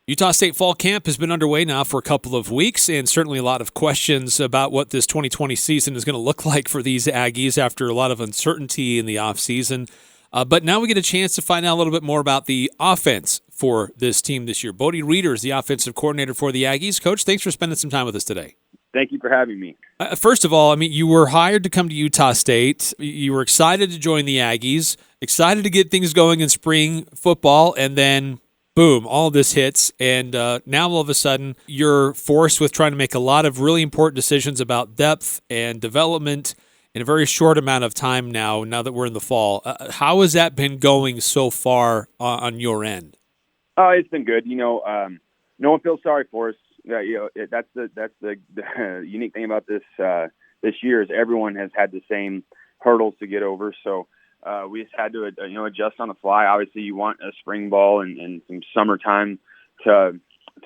Utah State Fall Camp has been underway now for a couple of weeks, and certainly a lot of questions about what this 2020 season is going to look like for these Aggies after a lot of uncertainty in the offseason. But now we get a chance to find out a little bit more about the offense for this team this year. Bodie Reeder is the offensive coordinator for the Aggies. Coach, thanks for spending some time with us today. Thank you for having me. First of all, I mean, you were hired to come to Utah State. You were excited to join the Aggies, excited to get things going in spring football, and then boom, all this hits, and now all of a sudden you're forced with trying to make a lot of really important decisions about depth and development in a very short amount of time now that we're in the fall. How has that been going so far on your end? It's been good. No one feels sorry for us. That's the unique thing about this year is everyone has had the same hurdles to get over. So we just had to adjust on the fly. Obviously, you want a spring ball and some summertime to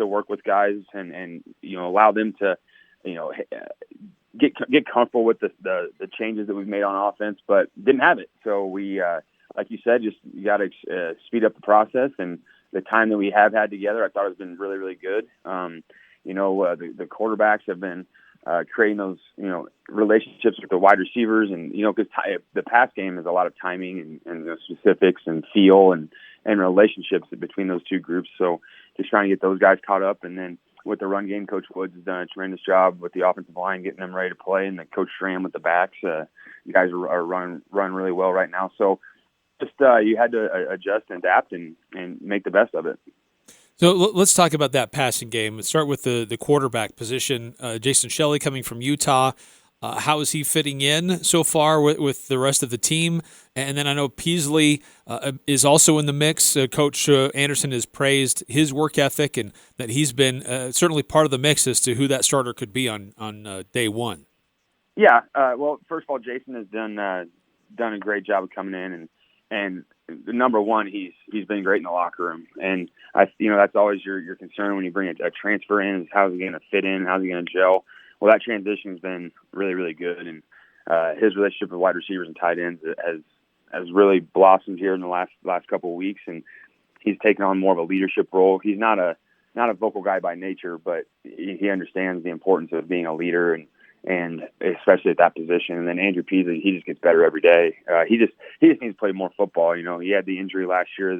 work with guys and allow them to get comfortable with the changes that we've made on offense, but didn't have it. So we, like you said, you got to speed up the process, and the time that we have had together, I thought has been really, really good. The quarterbacks have been creating those, relationships with the wide receivers, and because the pass game is a lot of timing and specifics and feel and relationships between those two groups. So just trying to get those guys caught up, and then with the run game, Coach Woods has done a tremendous job with the offensive line, getting them ready to play, and then Coach Schramm with the backs. You guys are run really well right now. So just you had to adjust and adapt and make the best of it. So let's talk about that passing game. Let's start with the quarterback position. Jason Shelley coming from Utah. How is he fitting in so far with the rest of the team? And then I know Peasley is also in the mix. Coach Anderson has praised his work ethic and that he's been certainly part of the mix as to who that starter could be on day one. Yeah. Well, first of all, Jason has done a great job of coming in, and number one, he's been great in the locker room, and that's always your concern when you bring a transfer in, is how's he going to fit in, how's he going to gel. Well, that transition has been really, really good, and his relationship with wide receivers and tight ends has really blossomed here in the last couple of weeks, and he's taken on more of a leadership role. He's not a vocal guy by nature, but he understands the importance of being a leader, and especially at that position. And then Andrew Peasley, he just gets better every day. He just needs to play more football. He had the injury last year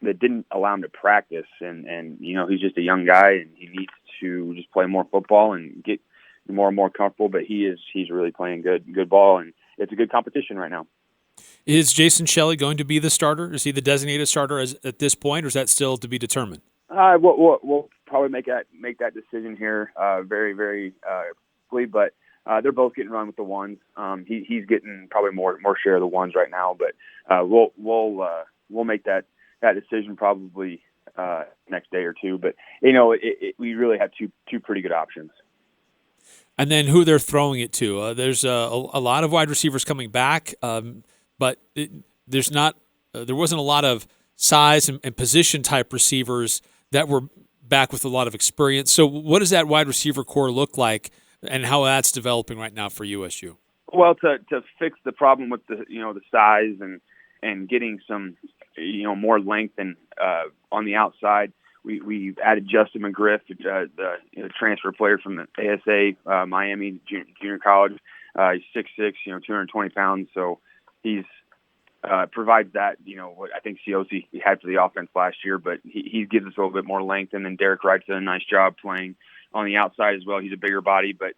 that didn't allow him to practice, and he's just a young guy, and he needs to just play more football and get more and more comfortable. But he's really playing good ball, and it's a good competition right now. Is Jason Shelley going to be the starter? Is he the designated starter at this point, or is that still to be determined? We'll probably make that decision here very, very quickly, but they're both getting run with the ones. He's getting probably more share of the ones right now, but we'll make that decision probably next day or two. But we really have two pretty good options. And then who they're throwing it to? There's a lot of wide receivers coming back, but there wasn't a lot of size and position type receivers that were back with a lot of experience. So what does that wide receiver core look like, and how that's developing right now for USU? Well, to fix the problem with the size and getting some more length and on the outside, we added Justin McGriff, the transfer player from the ASA Miami Junior College. He's 6'6", 220 pounds, so he's provides that what I think COC had for the offense last year, but he gives us a little bit more length. And then Derek Wright's done a nice job playing on the outside as well. He's a bigger body, but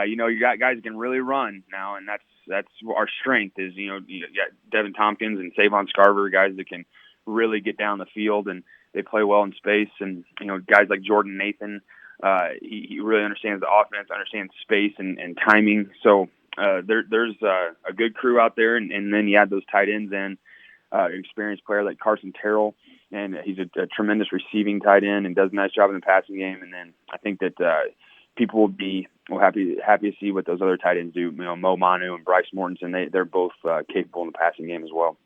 you got guys that can really run now, and that's our strength is you got Devin Tompkins and Savon Scarver, guys that can really get down the field, and they play well in space. And guys like Jordan Nathan, he really understands the offense, understands space and timing. So there's a good crew out there, and then you add those tight ends in, experienced player like Carson Terrell, and he's a tremendous receiving tight end and does a nice job in the passing game. And then I think that people will be happy to see what those other tight ends do. Mo Manu and Bryce Mortensen, they're both capable in the passing game as well.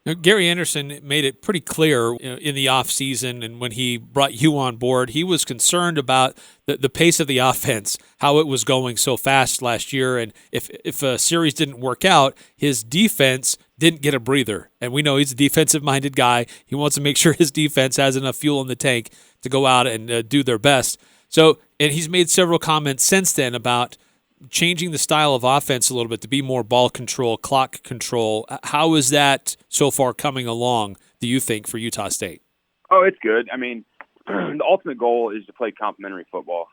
Now, Gary Anderson made it pretty clear in the offseason and when he brought you on board, he was concerned about the pace of the offense, how it was going so fast last year. And if a series didn't work out, his defense didn't get a breather. And we know he's a defensive-minded guy. He wants to make sure his defense has enough fuel in the tank to go out and do their best. So, and he's made several comments since then about changing the style of offense a little bit to be more ball control, clock control. How is that so far coming along, do you think, for Utah State? Oh, it's good. I mean, the ultimate goal is to play complementary football.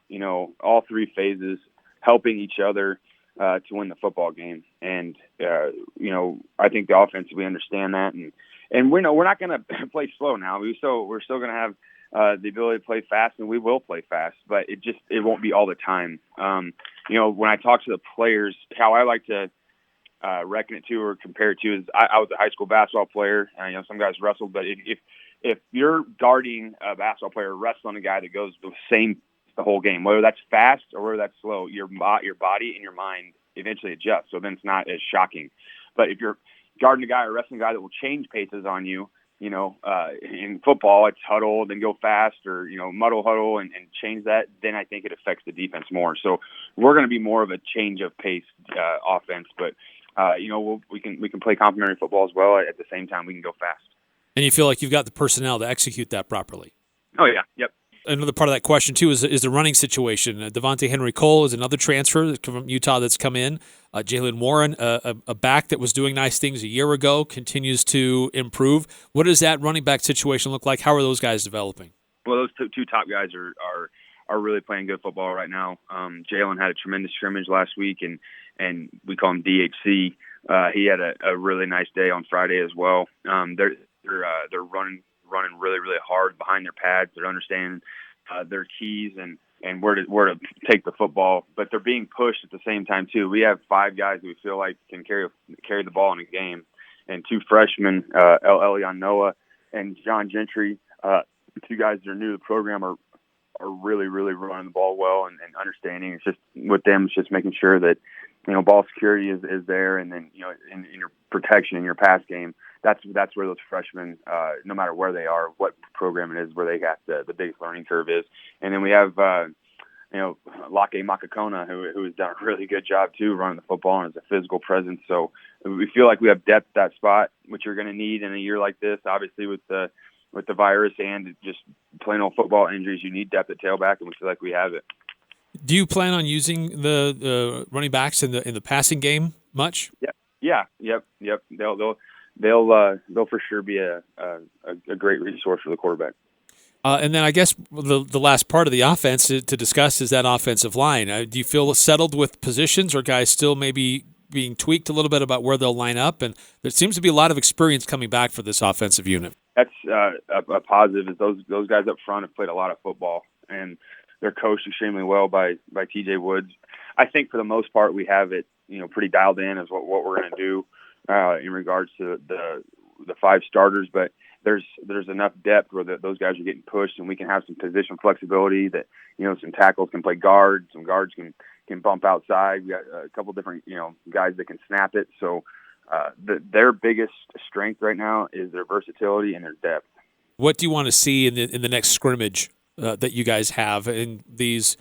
All three phases helping each other to win the football game. And, I think the offense, we understand that. And we're not going to play slow now. We're still going to have the ability to play fast, and we will play fast, but it won't be all the time. When I talk to the players, how I like to reckon it to or compare it to is I was a high school basketball player. Some guys wrestled, but if you're guarding a basketball player wrestling a guy that goes the same the whole game, whether that's fast or whether that's slow, your body and your mind eventually adjust. So then it's not as shocking. But if you're guarding a guy or wrestling a guy that will change paces on you, in football, it's huddle, then go fast, or, muddle huddle and change that, then I think it affects the defense more. So we're going to be more of a change of pace offense, but, we can play complementary football as well. At the same time, we can go fast. And you feel like you've got the personnel to execute that properly? Oh, yeah. Yep. Another part of that question, too, is the running situation. Devontae Henry Cole is another transfer from Utah that's come in. Jalen Warren, a back that was doing nice things a year ago, continues to improve. What does that running back situation look like? How are those guys developing? Well, those two top guys are really playing good football right now. Jalen had a tremendous scrimmage last week, and we call him DHC. He had a really nice day on Friday as well. They're running really, really hard behind their pads. They're understanding their keys and where to take the football, but they're being pushed at the same time too. We have 5 guys that we feel like can carry the ball in a game, and 2 freshmen, Elion Noah and John Gentry, 2 guys that are new to the program are really, really running the ball well and understanding. It's just with them, it's just making sure that ball security is there, and then in your protection in your pass game. That's where those freshmen, no matter where they are, what program it is, where they got the biggest learning curve is. And then we have, Lake Makakona, who has done a really good job too, running the football and is a physical presence. So we feel like we have depth at that spot, which you're going to need in a year like this. Obviously, with the virus and just plain old football injuries, you need depth at tailback, and we feel like we have it. Do you plan on using the running backs in the passing game much? Yep. They'll for sure be a great resource for the quarterback. And then I guess the last part of the offense to discuss is that offensive line. Do you feel settled with positions, or guys still maybe being tweaked a little bit about where they'll line up? And there seems to be a lot of experience coming back for this offensive unit. That's a positive. Is those guys up front have played a lot of football, and they're coached extremely well by TJ Woods. I think for the most part we have it pretty dialed in as what we're going to do in regards to the 5 starters, but there's enough depth where those guys are getting pushed, and we can have some position flexibility that some tackles can play guard, some guards can bump outside. We got a couple different guys that can snap it. So their biggest strength right now is their versatility and their depth. What do you want to see in the next scrimmage that you guys have in these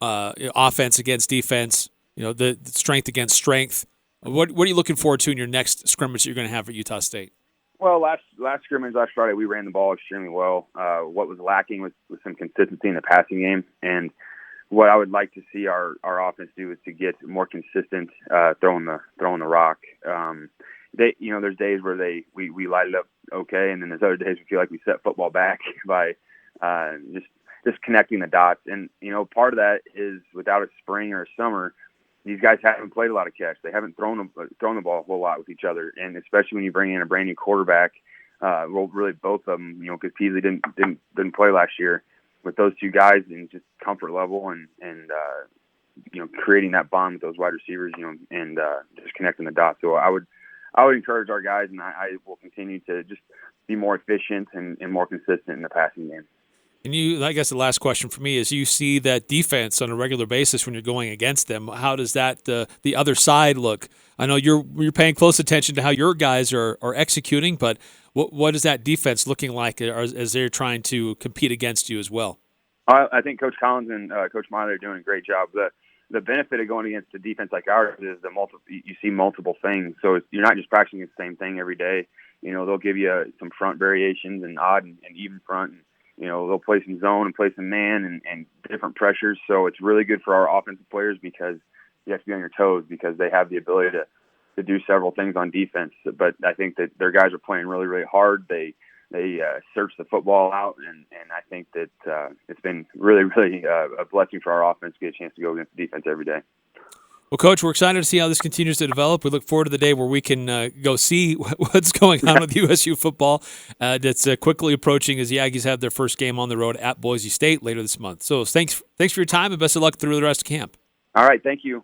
offense against defense? The strength against strength. What are you looking forward to in your next scrimmage that you're going to have at Utah State? Well, last scrimmage last Friday, we ran the ball extremely well. What was lacking was some consistency in the passing game, and what I would like to see our offense do is to get more consistent throwing the rock. There's days where we light it up okay, and then there's other days we feel like we set football back by just connecting the dots. And part of that is without a spring or a summer, these guys haven't played a lot of catch. They haven't thrown the ball a whole lot with each other, and especially when you bring in a brand new quarterback. Well, really both of them, because Peasley didn't play last year. With those 2 guys and just comfort level and creating that bond with those wide receivers, and just connecting the dots. So I would encourage our guys, and I will continue to just be more efficient and more consistent in the passing game. And I guess the last question for me is, you see that defense on a regular basis when you're going against them. How does that the other side look? I know you're paying close attention to how your guys are executing, but what is that defense looking like as they're trying to compete against you as well? I think Coach Collins and Coach Miley are doing a great job. The benefit of going against a defense like ours is you see multiple things. So you're not just practicing the same thing every day. They'll give you some front variations and odd and even front. And, they'll play some zone and play some man and different pressures. So it's really good for our offensive players because you have to be on your toes because they have the ability to do several things on defense. But I think that their guys are playing really, really hard. They search the football out, and I think that it's been really, really a blessing for our offense to get a chance to go against the defense every day. Well, Coach, we're excited to see how this continues to develop. We look forward to the day where we can go see what's going on with USU football. That's quickly approaching as the Aggies have their first game on the road at Boise State later this month. So thanks for your time, and best of luck through the rest of camp. All right, thank you.